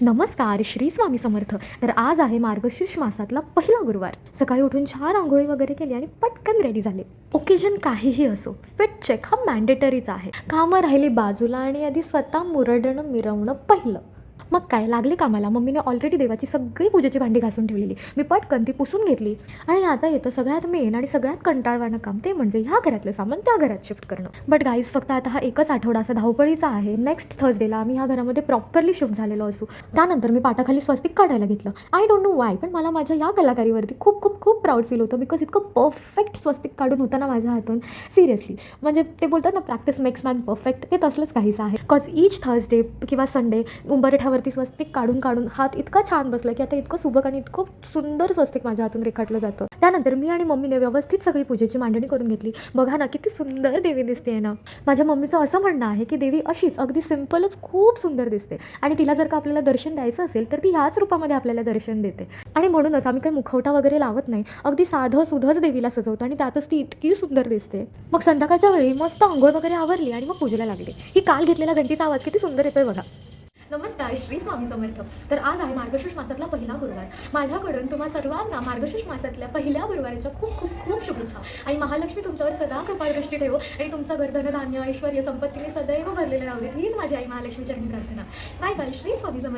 नमस्कार, श्री स्वामी समर्थ. तर आज आहे मार्गशीर्ष मासातला पहिला गुरुवार. सकाळी उठून छान आंघोळी वगैरे केली आणि पटकन रेडी झाले. ओकेजन काहीही असो, फिट चेक हा मॅन्डेटरीच आहे. कामं राहिली बाजूला आणि आधी स्वतः मुरडणं मिरवणं पहिलं. मग काय, लागली कामाला. मम्मीने ऑलरेडी देवाची सगळी पूजेची भांडी घासून ठेवलेली. मी पटकन ती पुसून घेतली. आणि आता येतं सगळ्यात मेन आणि सगळ्यात कंटाळवाणं काम, ते म्हणजे ह्या घरातलं सामान त्या घरात शिफ्ट करणं. बट गाईज, फक्त आता हा एकच आठवडा असा धावपळीचा आहे. नेक्स्ट थर्सडेला आम्ही ह्या घरामध्ये प्रॉपरली शिफ्ट झालेलो असू. त्यानंतर मी पाटाखाली स्वस्तिक काढायला घेतलं. आय डोंट नो वाय, पण मला माझ्या या कलाकारीवरती खूप खूप खूप प्राऊड फील होतं. बिकॉज इतकं परफेक्ट स्वस्तिक काढून होतं ना माझ्या हातून. सिरियसली, म्हणजे ते बोलतात ना, प्रॅक्टिस मेक्स मॅन परफेक्ट, ते तसलंच काहीसं आहे. बिकॉज ईच थर्सडे किंवा संडे उंबरठ्यावरती स्वस्तिक काढून काढून हात इतका छान बसला की आता इतकं सुबक आणि इतकं सुंदर स्वस्तिक माझ्या हातून रेखाटलं जातं. त्यानंतर मी आणि मम्मीने व्यवस्थित सगळी पूजेची मांडणी करून घेतली. बघा ना, किती सुंदर देवी दिसते ना. माझ्या मम्मीचं असं म्हणणं आहे की देवी अशीच अगदी सिम्पलच खूप सुंदर दिसते आणि तिला जर का आपल्याला दर्शन द्यायचं असेल तर ती ह्याच रूपामध्ये आपल्याला दर्शन देते. आणि म्हणूनच आम्ही काही मुखवटा वगैरे लावत नाही, अगदी साधं सुधंच देवीला सजवतो आणि त्यातच ती इतकी सुंदर दिसते. मग संध्याकाळच्या वेळी मस्त अंघोळ वगैरे आवरली आणि मग पूजेला लागली. ही काल घेतलेला घंटीचा आवाज किती सुंदर येतोय बघा. नमस्कार, श्री स्वामी समर्थ. तर आज आहे मार्गशीर्ष मासातला पहिला गुरुवार. माझ्याकडून तुम्हा सर्वांना मार्गशीर्ष मासातल्या पहिल्या गुरुवारच्या खूप खूप खूप शुभेच्छा. आणि महालक्ष्मी तुमच्यावर सदा कृपादृष्टी ठेवो आणि तुमचं घर धनधान्य ऐश्वर्य संपत्तीने सदैव भरलेलं राहू दे, हीच माझी आई महालक्ष्मीची प्रार्थना. Bye bye, Shri Swami Samarth.